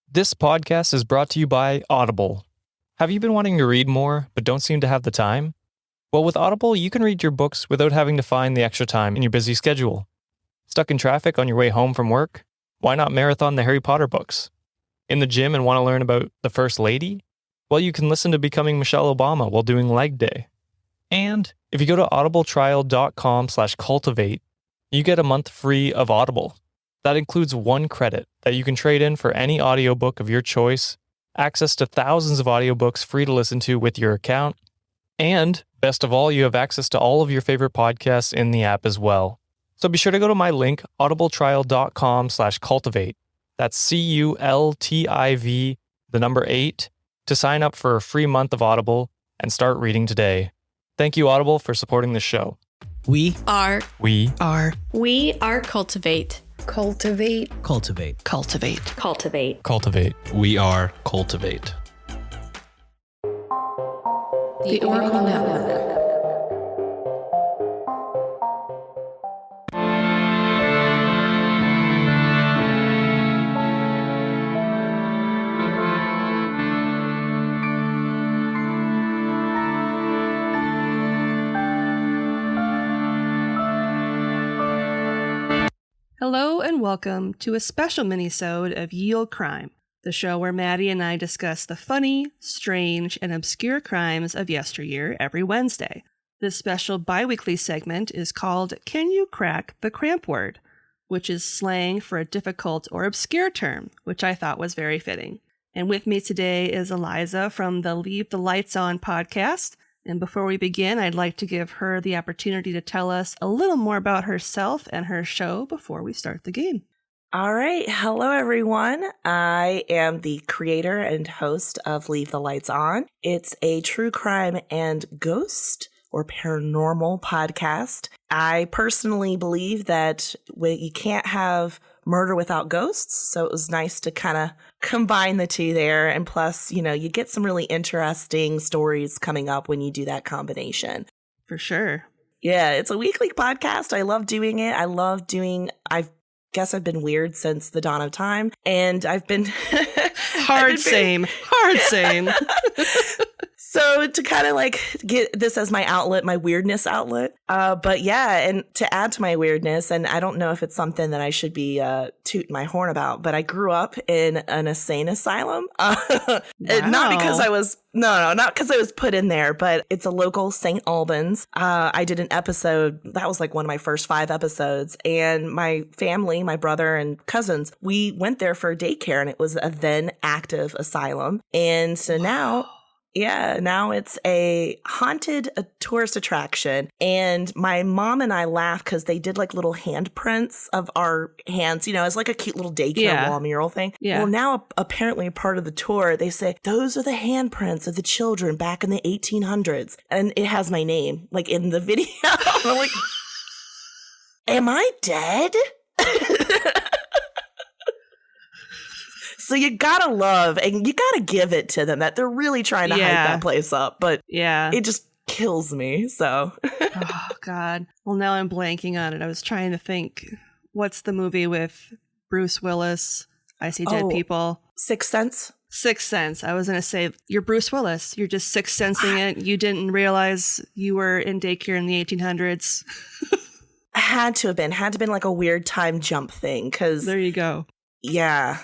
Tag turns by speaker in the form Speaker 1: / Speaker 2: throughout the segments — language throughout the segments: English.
Speaker 1: This podcast is brought to you by Audible. Have you been wanting to read more, but don't seem to have the time? Well, with Audible, you can read your books without having to find the extra time in your busy schedule. Stuck in traffic on your way home from work? Why not marathon the Harry Potter books? In the gym and want to learn about the First Lady? Well, you can listen to Becoming Michelle Obama while doing leg day. And if you go to audibletrial.com/cultivate, you get a month free of Audible. That includes 1 credit that you can trade in for any audiobook of your choice, access to thousands of audiobooks free to listen to with your account, and best of all, you have access to all of your favorite podcasts in the app as well. So be sure to go to my link, audibletrial.com/cultivate. That's CULTIV, the number 8, to sign up for a free month of Audible and start reading today. Thank you, Audible, for supporting this show.
Speaker 2: We
Speaker 3: are Cultivate.
Speaker 2: Cultivate.
Speaker 4: We are Cultivate.
Speaker 3: The Oracle Network.
Speaker 5: Hello and welcome to a special mini-sode of Yield Crime, the show where Maddie and I discuss the funny, strange, and obscure crimes of yesteryear every Wednesday. This special bi-weekly segment is called Can You Crack the Cramp-Word, which is slang for a difficult or obscure term, which I thought was very fitting. And with me today is Eliza from the Leave the Lights On podcast. And before we begin, I'd like to give her the opportunity to tell us a little more about herself and her show before we start the game.
Speaker 6: All right. Hello, everyone. I am the creator and host of Leave the Lights On. It's a true crime and ghost or paranormal podcast. I personally believe that you can't have murder without ghosts. So it was nice to kind of combine the two there. And plus, you get some really interesting stories coming up when you do that combination.
Speaker 5: For sure.
Speaker 6: Yeah, it's a weekly podcast. I love doing it. I guess I've been weird since the dawn of time. And I've been...
Speaker 5: Hard same.
Speaker 6: So to kind of like get this as my outlet, my weirdness outlet. But yeah, and to add to my weirdness, and I don't know if it's something that I should be tooting my horn about, but I grew up in an insane asylum. Wow. Not because I was, not because I was put in there, but it's a local St. Albans. I did an episode, that was like one of my first 5 episodes, and my family, my brother and cousins, we went there for daycare, and it was a then active asylum. And so now it's a tourist attraction. And my mom and I laugh because they did like little handprints of our hands, it's like a cute little daycare wall mural thing.
Speaker 5: Yeah.
Speaker 6: Well, now apparently part of the tour, they say, those are the handprints of the children back in the 1800s. And it has my name like in the video. I'm like, am I dead? So you gotta love and you gotta give it to them that they're really trying to hype that place up. But it just kills me. So,
Speaker 5: oh, God. Well, now I'm blanking on it. I was trying to think, what's the movie with Bruce Willis? I See Dead People.
Speaker 6: Sixth Sense.
Speaker 5: Sixth Sense. I was going to say, you're Bruce Willis. You're just sixth sensing it. You didn't realize you were in daycare in the 1800s.
Speaker 6: Had to have been like a weird time jump thing. Cause
Speaker 5: there you go.
Speaker 6: Yeah.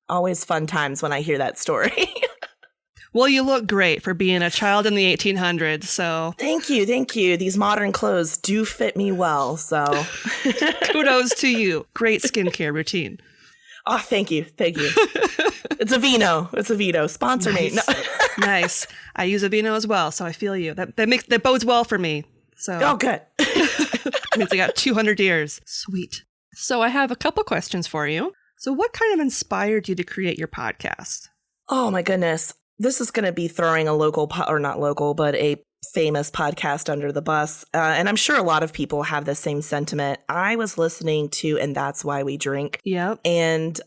Speaker 6: Always fun times when I hear that story.
Speaker 5: Well, you look great for being a child in the 1800s, so... Thank
Speaker 6: you. These modern clothes do fit me well, so...
Speaker 5: Kudos to you. Great skincare routine.
Speaker 6: Oh, thank you. It's Aveeno. Sponsor me. No.
Speaker 5: Nice. I use Aveeno as well, so I feel you. That bodes well for me. So.
Speaker 6: Oh, good.
Speaker 5: Means I got 200 years. Sweet. So I have a couple questions for you. So what kind of inspired you to create your podcast?
Speaker 6: Oh, my goodness. This is going to be throwing a a famous podcast under the bus. And I'm sure a lot of people have the same sentiment. I was listening to And That's Why We Drink.
Speaker 5: Yep.
Speaker 6: And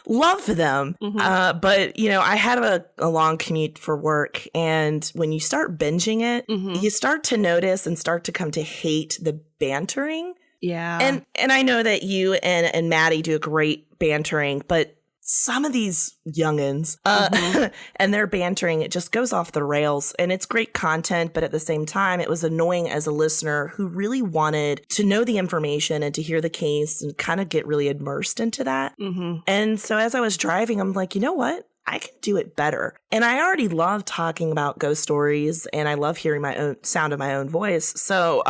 Speaker 6: love them. Mm-hmm. But, I had a long commute for work. And when you start binging it, you start to notice and start to come to hate the bantering.
Speaker 5: Yeah.
Speaker 6: And I know that you and Maddie do a great bantering, but some of these youngins and their bantering, it just goes off the rails, and it's great content. But at the same time, it was annoying as a listener who really wanted to know the information and to hear the case and kind of get really immersed into that. And so as I was driving, I'm like, you know what? I can do it better. And I already love talking about ghost stories, and I love hearing my own sound of my own voice. So,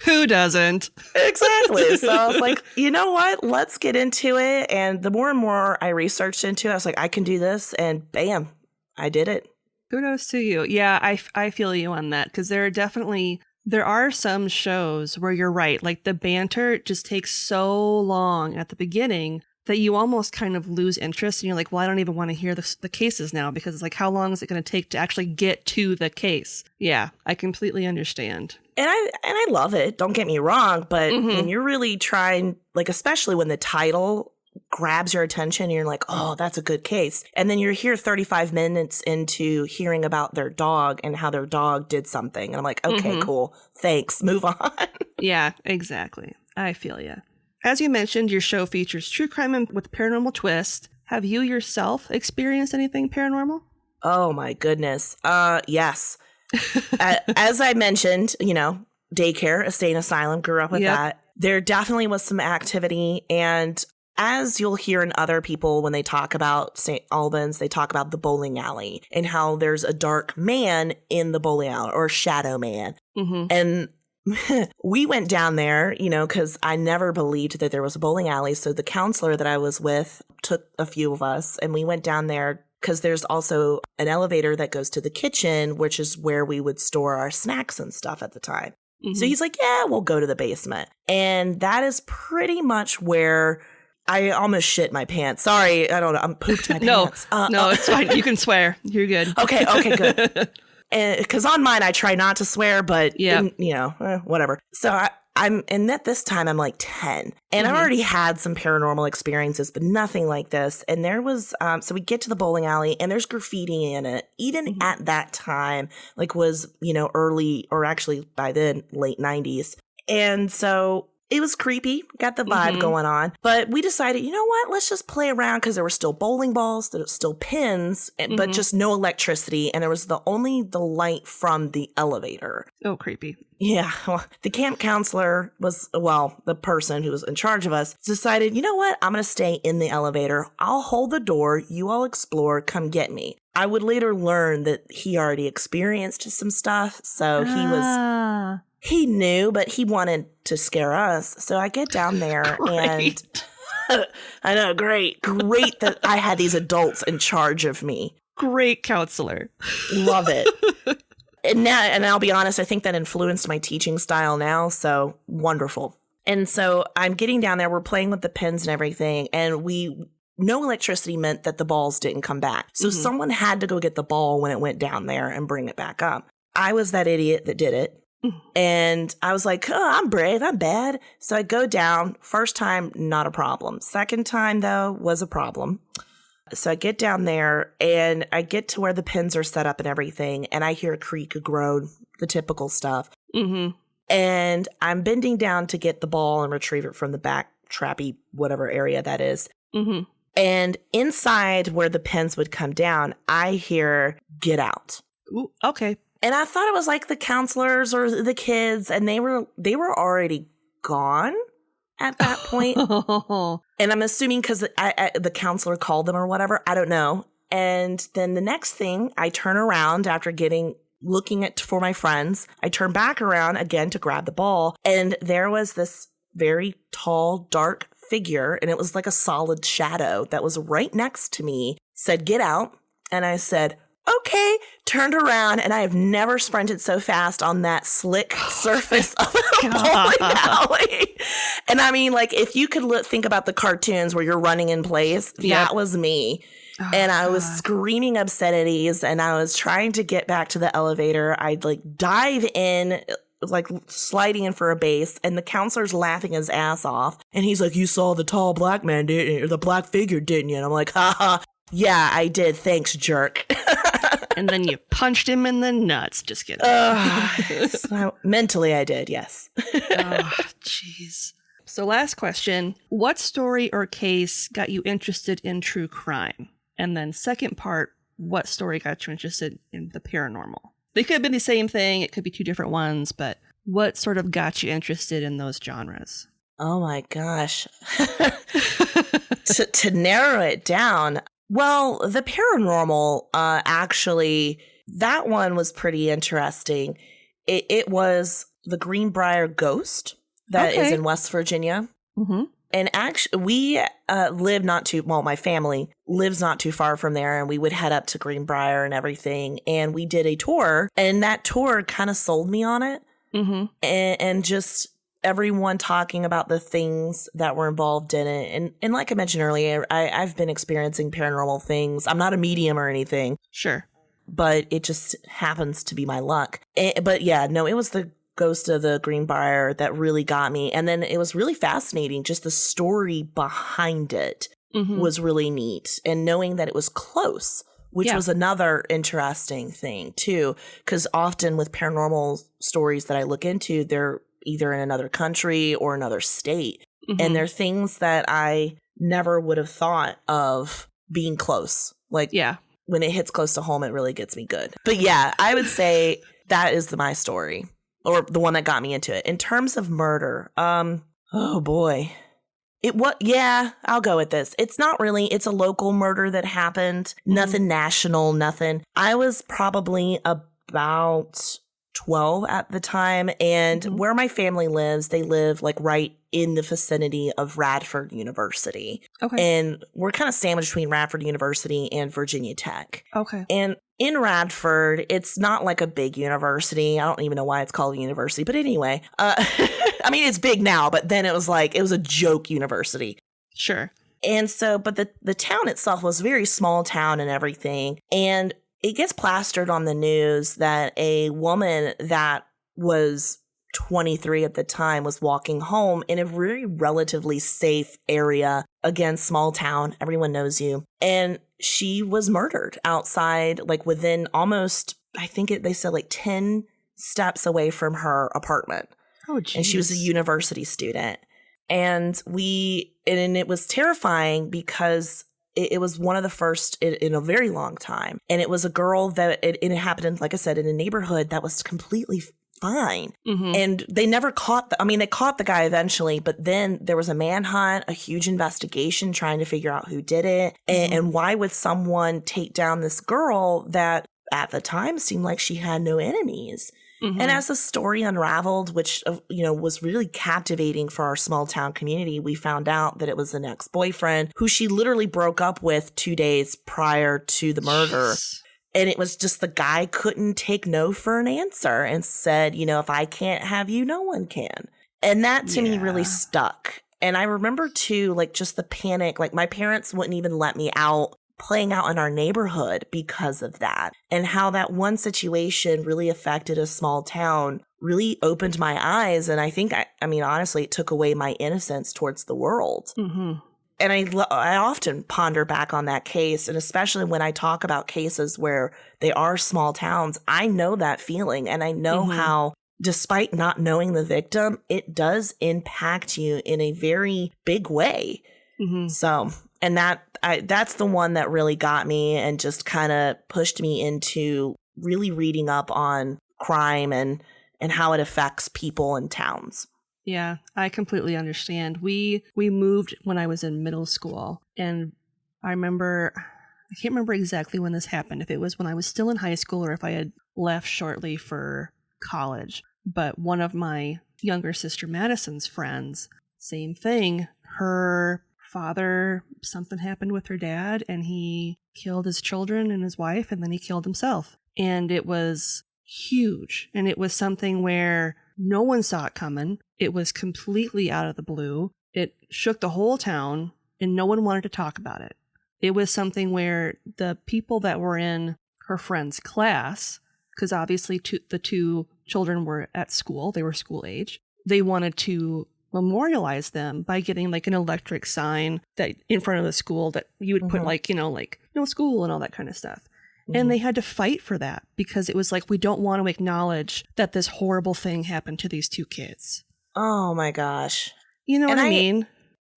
Speaker 5: who doesn't?
Speaker 6: Exactly. So I was like, you know what? Let's get into it. And the more and more I researched into it, I was like, I can do this. And bam, I did it.
Speaker 5: Kudos to you. Yeah, I feel you on that, because there are some shows where you're right. Like the banter just takes so long at the beginning that you almost kind of lose interest, and you're like, well, I don't even want to hear the cases now, because it's like, how long is it going to take to actually get to the case? Yeah, I completely understand.
Speaker 6: And I love it. Don't get me wrong, but when you're really trying, like, especially when the title grabs your attention, and you're like, oh, that's a good case. And then you're here 35 minutes into hearing about their dog and how their dog did something. And I'm like, okay, cool. Thanks. Move on.
Speaker 5: Yeah, exactly. I feel you. As you mentioned, your show features true crime with paranormal twist. Have you yourself experienced anything paranormal?
Speaker 6: Oh, my goodness. Yes. As I mentioned, daycare, a state asylum, grew up with that. There definitely was some activity. And as you'll hear in other people when they talk about St. Albans, they talk about the bowling alley and how there's a dark man in the bowling alley, or shadow man. And we went down there, because I never believed that there was a bowling alley. So the counselor that I was with took a few of us, and we went down there because there's also an elevator that goes to the kitchen, which is where we would store our snacks and stuff at the time. So he's like, yeah, we'll go to the basement. And that is pretty much where I almost shit my pants. Sorry, I don't know. I'm pooped my pants.
Speaker 5: No, it's fine. You can swear. You're good.
Speaker 6: Okay, good. Because on mine, I try not to swear, but, whatever. So I'm in that this time, I'm like 10. And I already had some paranormal experiences, but nothing like this. And there was, so we get to the bowling alley, and there's graffiti in it. Even at that time, was, early, or actually by then, late 90s. And so it was creepy, got the vibe going on, but we decided, you know what, let's just play around, because there were still bowling balls, there were still pins, but just no electricity, and there was only the light from the elevator.
Speaker 5: Oh, creepy.
Speaker 6: Yeah, well, the camp counselor the person who was in charge of us decided, you know what, I'm going to stay in the elevator, I'll hold the door, you all explore, come get me. I would later learn that he already experienced some stuff, so he knew, but he wanted to scare us. So I get down there and I know, great that I had these adults in charge of me.
Speaker 5: Great counselor.
Speaker 6: Love it. And I'll be honest, I think that influenced my teaching style now. So wonderful. And so I'm getting down there. We're playing with the pins and everything. And no electricity meant that the balls didn't come back. So someone had to go get the ball when it went down there and bring it back up. I was that idiot that did it. And I was like, oh, I'm brave, I'm bad. So I go down. First time, not a problem. Second time, though, was a problem. So I get down there, and I get to where the pins are set up and everything, and I hear a creak, a groan, the typical stuff. And I'm bending down to get the ball and retrieve it from the back trappy, whatever area that is. And inside where the pins would come down, I hear, get out.
Speaker 5: Ooh, okay.
Speaker 6: And I thought it was like the counselors or the kids, and they were already gone at that point. And I'm assuming because the counselor called them or whatever. I don't know. And then the next thing, I turn around after looking for my friends. I turn back around again to grab the ball, and there was this very tall, dark figure, and it was like a solid shadow that was right next to me, said, get out. And I said, okay, turned around, and I have never sprinted so fast on that slick surface of a bowling alley. And I mean, if you could think about the cartoons where you're running in place, that was me. And I was screaming obscenities, and I was trying to get back to the elevator. I'd dive in, sliding in for a base, and the counselor's laughing his ass off. And he's like, you saw the tall black man, didn't you? Or the black figure, didn't you? And I'm like, haha. Yeah, I did. Thanks, jerk.
Speaker 5: And then you punched him in the nuts. Just kidding.
Speaker 6: So mentally, I did, yes.
Speaker 5: Oh, jeez. So last question, what story or case got you interested in true crime? And then second part, what story got you interested in the paranormal? They could have been the same thing. It could be two different ones, but what sort of got you interested in those genres?
Speaker 6: Oh my gosh. To narrow it down, well, the paranormal, actually, that one was pretty interesting. It was the Greenbrier ghost that is in West Virginia.
Speaker 5: Mm-hmm.
Speaker 6: And actually, we live my family lives not too far from there, and we would head up to Greenbrier and everything. And we did a tour, and that tour kind of sold me on it.
Speaker 5: Mm-hmm.
Speaker 6: And just everyone talking about the things that were involved in it. And like I mentioned earlier, I've been experiencing paranormal things. I'm not a medium or anything.
Speaker 5: Sure.
Speaker 6: But it just happens to be my luck. But yeah, no, it was the ghost of the Greenbrier that really got me. And then it was really fascinating. Just the story behind it was really neat. And knowing that it was close, which was another interesting thing too. Because often with paranormal stories that I look into, they're either in another country or another state. And they're things that I never would have thought of being close. Like, when it hits close to home, it really gets me good. But yeah, I would say that is my story, or the one that got me into it. In terms of murder, oh boy. I'll go with this. It's not really, it's a local murder that happened. Nothing national, nothing. I was probably about 12 at the time, and where my family lives, they live like right in the vicinity of Radford University. Okay. And we're kind of sandwiched between Radford University and Virginia Tech. Okay. And in Radford, it's not like a big university. I don't even know why it's called a university, but anyway, I mean, it's big now, but then it was a joke university.
Speaker 5: Sure.
Speaker 6: And so, but the town itself was a very small town and everything. And it gets plastered on the news that a woman that was 23 at the time was walking home in a very relatively safe area. Again, small town. Everyone knows you. And she was murdered outside, like within almost, I think they said like 10 steps away from her apartment.
Speaker 5: Oh, geez.
Speaker 6: And she was a university student. And it was terrifying because it was one of the first in a very long time. And it was a girl that it happened, like I said, in a neighborhood that was completely fine. And they never caught they caught the guy eventually, but then there was a manhunt, a huge investigation trying to figure out who did it. And why would someone take down this girl that at the time seemed like she had no enemies? And as the story unraveled, which, was really captivating for our small town community, we found out that it was an ex-boyfriend who she literally broke up with 2 days prior to the murder. Jeez. And it was just the guy couldn't take no for an answer and said, if I can't have you, no one can. And that to me really stuck. And I remember too, like just the panic, like my parents wouldn't even let me out playing out in our neighborhood because of that, and how that one situation really affected a small town really opened my eyes. And I think, honestly, it took away my innocence towards the world. And I often ponder back on that case, and especially when I talk about cases where they are small towns, I know that feeling, and I know how, despite not knowing the victim, it does impact you in a very big way. So, and that's the one that really got me and just kind of pushed me into really reading up on crime and how it affects people and towns.
Speaker 5: Yeah, I completely understand. We moved when I was in middle school, and I can't remember exactly when this happened, if it was when I was still in high school or if I had left shortly for college. But one of my younger sister Madison's friends, same thing. Her father, something happened with her dad, and he killed his children and his wife, and then he killed himself. And it was huge. And it was something where no one saw it coming. It was completely out of the blue. It shook the whole town, and no one wanted to talk about it. It was something where the people that were in her friend's class, because obviously the two children were at school, they were school age, they wanted to memorialize them by getting like an electric sign that in front of the school that you would put like no school and all that kind of stuff. And they had to fight for that because it was like, we don't want to acknowledge that this horrible thing happened to these two kids.
Speaker 6: Oh my gosh.
Speaker 5: You know what I mean?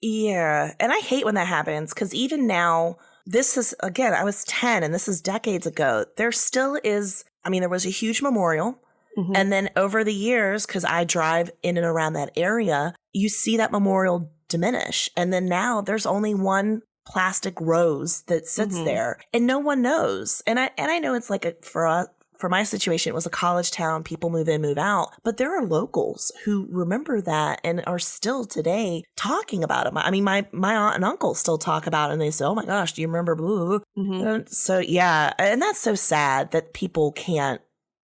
Speaker 6: Yeah. And I hate when that happens because even now, this is, again, I was 10 and this is decades ago. There still is, I mean, there was a huge memorial.
Speaker 5: Mhm.
Speaker 6: And then over the years, because I drive in and around that area, you see that memorial diminish. And then now there's only one plastic rose that sits
Speaker 5: Mhm.
Speaker 6: there and no one knows. And I know it's like for my situation, it was a college town. People move in, move out. But there are locals who remember that and are still today talking about it. I mean, my aunt and uncle still talk about it and they say, oh my gosh, do you remember blah, blah, blah?
Speaker 5: Mhm.
Speaker 6: So yeah. And that's so sad that people can't,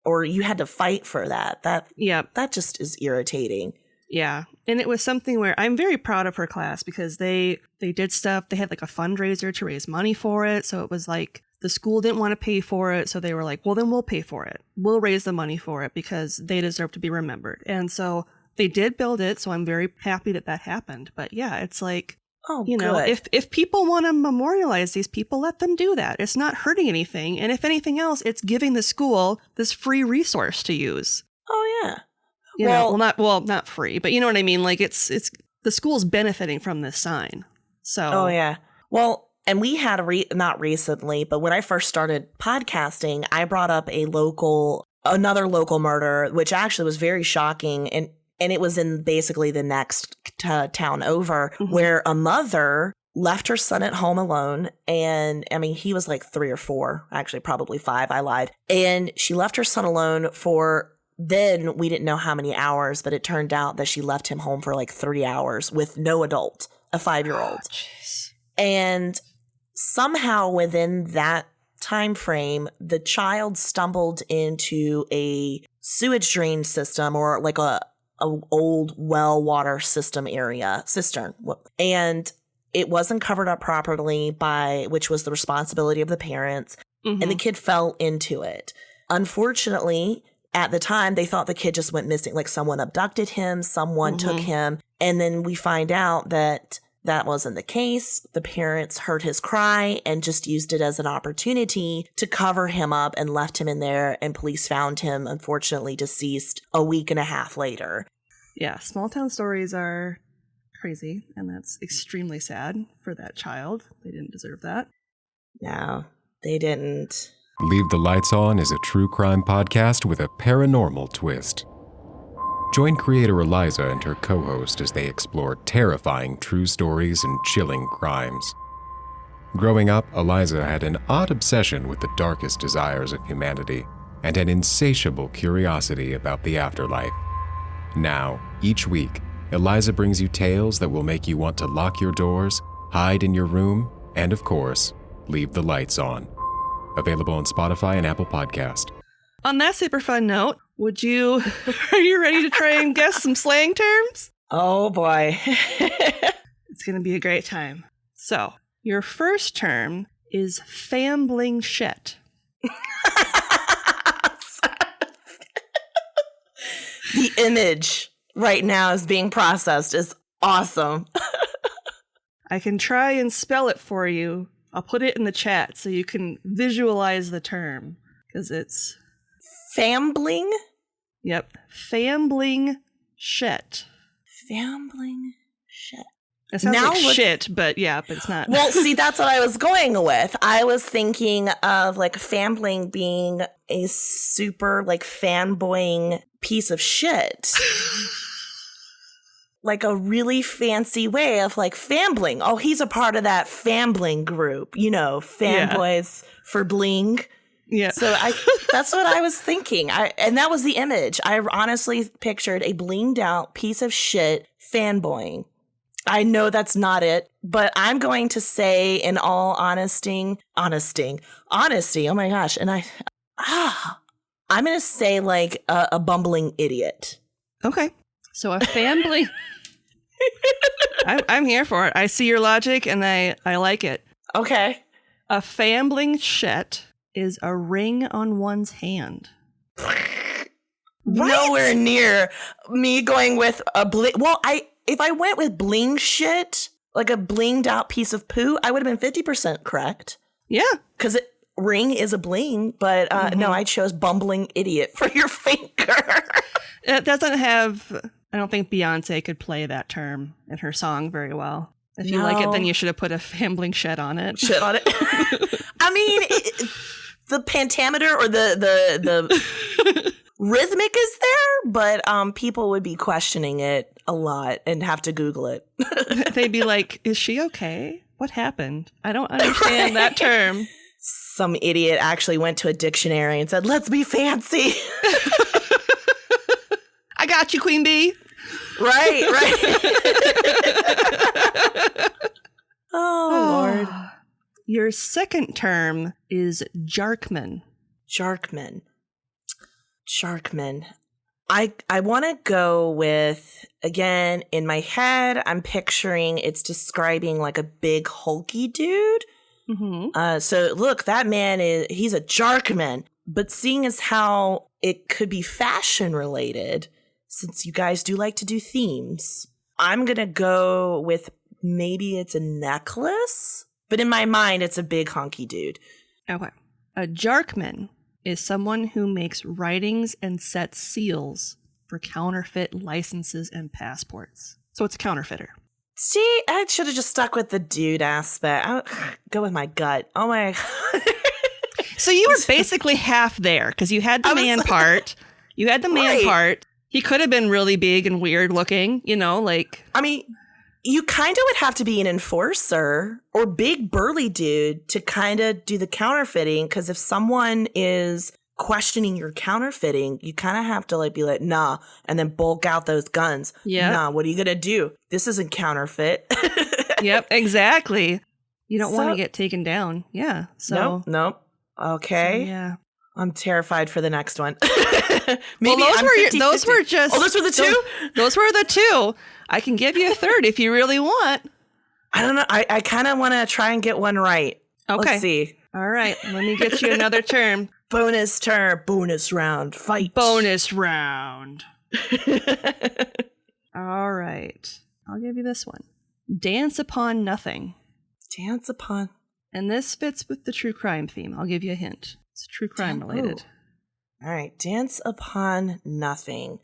Speaker 6: or you had to fight for that. That just is irritating.
Speaker 5: Yeah. And it was something where I'm very proud of her class because they did stuff. They had like a fundraiser to raise money for it. So it was like the school didn't want to pay for it. So they were like, well, then we'll pay for it. We'll raise the money for it because they deserve to be remembered. And so they did build it. So I'm very happy that happened. But yeah, it's like, you know, if people want to memorialize these people, let them do that. It's not hurting anything. And if anything else, it's giving the school this free resource to use.
Speaker 6: Oh, yeah.
Speaker 5: You know, not free, but you know what I mean? Like it's the school's benefiting from this sign. So.
Speaker 6: Oh, yeah. Well, and we had not recently, but when I first started podcasting, I brought up another local murder, which actually was very shocking. And it was in basically the next town over where a mother left her son at home alone. And I mean, he was like 3 or 4, actually probably 5. I lied. And she left her son alone then we didn't know how many hours, but it turned out that she left him home for like 3 hours with no adult, a 5-year-old.
Speaker 5: Oh,
Speaker 6: and somehow within that time frame, the child stumbled into a sewage drain system or like a old well water cistern. And it wasn't covered up properly which was the responsibility of the parents. And the kid fell into it. Unfortunately, at the time, they thought the kid just went missing, like someone abducted him, someone took him. And then we find out that wasn't the case. The parents heard his cry and just used it as an opportunity to cover him up and left him in there. And police found him, unfortunately, deceased a week and a half later.
Speaker 5: Yeah, small town stories are crazy. And that's extremely sad for that child. They didn't deserve that.
Speaker 6: No, they didn't.
Speaker 2: Leave the Lights On is a true crime podcast with a paranormal twist. Join creator Eliza and her co-host as they explore terrifying true stories and chilling crimes. Growing up, Eliza had an odd obsession with the darkest desires of humanity and an insatiable curiosity about the afterlife. Now, each week, Eliza brings you tales that will make you want to lock your doors, hide in your room, and of course, leave the lights on. Available on Spotify and Apple Podcast.
Speaker 5: On that super fun note, are you ready to try and guess some slang terms?
Speaker 6: Oh boy.
Speaker 5: It's going to be a great time. So, your first term is fambling shit.
Speaker 6: The image right now is being processed is awesome.
Speaker 5: I can try and spell it for you. I'll put it in the chat so you can visualize the term. Because it's...
Speaker 6: Fambling?
Speaker 5: Yep. Fambling shit.
Speaker 6: Fambling shit.
Speaker 5: It sounds like shit, but it's not.
Speaker 6: Well, see, that's what I was going with. I was thinking of like fambling being a super like fanboying piece of shit. Like a really fancy way of like fambling. Oh, he's a part of that fambling group, fanboys for bling.
Speaker 5: Yeah.
Speaker 6: So that's what I was thinking. And that was the image. I honestly pictured a blinged out piece of shit fanboying. I know that's not it, but I'm going to say in all honesty, oh my gosh. And I'm going to say like a bumbling idiot.
Speaker 5: Okay. So a fambling... I'm here for it. I see your logic and I like it.
Speaker 6: Okay.
Speaker 5: A fambling shit is a ring on one's hand.
Speaker 6: Nowhere near me going with a bling. Well, if I went with bling shit, like a blinged out piece of poo, I would have been 50% correct.
Speaker 5: Yeah.
Speaker 6: Because ring is a bling, but no, I chose bumbling idiot for your finger.
Speaker 5: It doesn't have I don't think Beyonce could play that term in her song very well. If you like it, then you should have put a fambling shed on it.
Speaker 6: Shit on it. I mean, the pentameter or the rhythmic is there, but people would be questioning it a lot and have to Google it.
Speaker 5: They'd be like, is she okay? What happened? I don't understand that term.
Speaker 6: Some idiot actually went to a dictionary and said, let's be fancy.
Speaker 5: I got you, Queen Bee.
Speaker 6: Right. Oh, Lord.
Speaker 5: Your second term is jarkman.
Speaker 6: Jarkman. I want to go with, again, in my head, I'm picturing it's describing like a big hulky dude.
Speaker 5: Mm-hmm.
Speaker 6: So look, that man he's a jarkman. But seeing as how it could be fashion related, since you guys do like to do themes, I'm going to go with maybe it's a necklace. But in my mind, it's a big honky dude.
Speaker 5: Okay. A jarkman is someone who makes writings and sets seals for counterfeit licenses and passports. So it's a counterfeiter.
Speaker 6: See, I should have just stuck with the dude aspect. I'll go with my gut. Oh my.
Speaker 5: So you were basically half there because you had the man part. You had the man part. He could have been really big and weird looking, like.
Speaker 6: I mean, you kind of would have to be an enforcer or big burly dude to kind of do the counterfeiting. Because if someone is questioning your counterfeiting, you kind of have to be like, nah, and then bulk out those guns.
Speaker 5: Yeah.
Speaker 6: Nah, what are you going to do? This isn't counterfeit.
Speaker 5: Yep, exactly. You don't want to get taken down. Yeah. So.
Speaker 6: Nope. Okay.
Speaker 5: So, yeah.
Speaker 6: I'm terrified for the next one.
Speaker 5: Maybe those were just.
Speaker 6: Oh, those were the two?
Speaker 5: Those were the two. I can give you a third if you really want.
Speaker 6: I don't know. I kind of want to try and get one right.
Speaker 5: Okay.
Speaker 6: Let's see.
Speaker 5: All right. Let me get you another term.
Speaker 6: Bonus term. Bonus round. Fight.
Speaker 5: Bonus round. All right. I'll give you this one. Dance upon nothing.
Speaker 6: Dance upon.
Speaker 5: And this fits with the true crime theme. I'll give you a hint. It's true crime related.
Speaker 6: All right. Dance upon nothing.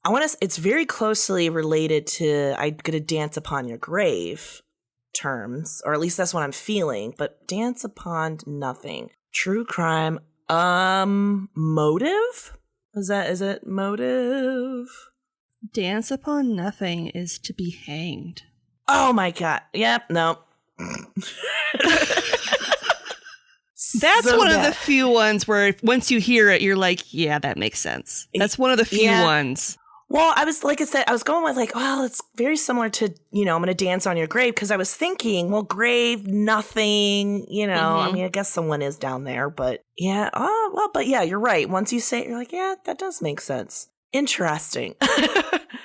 Speaker 6: It's very closely related to I'm going to dance upon your grave terms, or at least that's what I'm feeling. But dance upon nothing. True crime. Motive? Is it motive?
Speaker 5: Dance upon nothing is to be hanged.
Speaker 6: Oh my God. Yep. No.
Speaker 5: That's
Speaker 6: so
Speaker 5: one
Speaker 6: bad.
Speaker 5: of the few ones where once you hear it, you're like, yeah, that makes sense. That's one of the few ones.
Speaker 6: Well, I was, like I said, I was going with it's very similar to, I'm going to dance on your grave, because I was thinking, well, grave, nothing, I mean, I guess someone is down there, but yeah. Oh, well, but yeah, you're right. Once you say it, you're like, yeah, that does make sense. Interesting.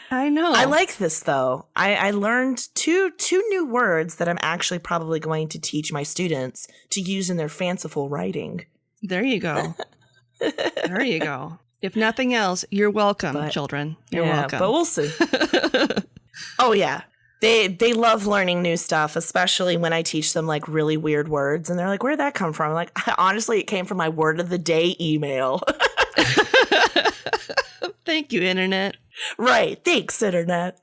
Speaker 5: I know.
Speaker 6: I like this, though. I learned two new words that I'm actually probably going to teach my students to use in their fanciful writing.
Speaker 5: There you go. There you go. If nothing else, you're welcome, children. You're welcome.
Speaker 6: But we'll see. Oh, yeah. They love learning new stuff, especially when I teach them really weird words. And they're like, where'd that come from? I'm like, honestly, it came from my word of the day email.
Speaker 5: Thank you, Internet.
Speaker 6: Right. Thanks, Internet.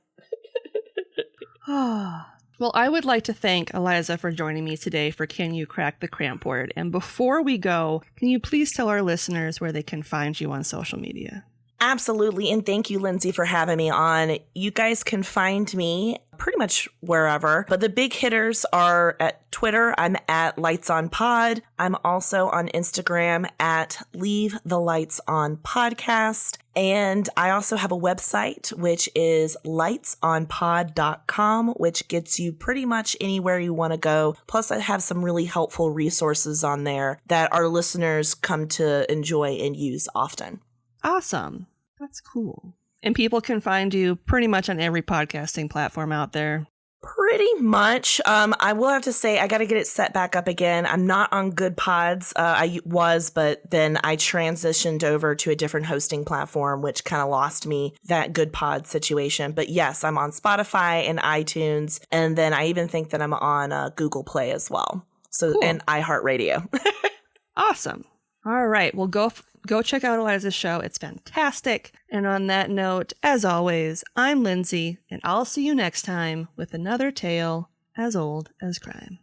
Speaker 5: Well, I would like to thank Eliza for joining me today for Can You Crack the Cramp-Word? And before we go, can you please tell our listeners where they can find you on social media?
Speaker 6: Absolutely. And thank you, Lindsay, for having me on. You guys can find me pretty much wherever, but the big hitters are at Twitter. I'm at Lights On Pod. I'm also on Instagram at Leave the Lights On Podcast. And I also have a website, which is lightsonpod.com, which gets you pretty much anywhere you want to go. Plus, I have some really helpful resources on there that our listeners come to enjoy and use often.
Speaker 5: Awesome. That's cool. And people can find you pretty much on every podcasting platform out there.
Speaker 6: Pretty much. I will have to say I got to get it set back up again. I'm not on Good Pods. I was, but then I transitioned over to a different hosting platform, which kind of lost me that Good Pod situation. But yes, I'm on Spotify and iTunes. And then I even think that I'm on Google Play as well. So, cool. And iHeartRadio.
Speaker 5: Awesome. All right. Well, go go check out Eliza's show. It's fantastic. And on that note, as always, I'm Lindsay, and I'll see you next time with another tale as old as crime.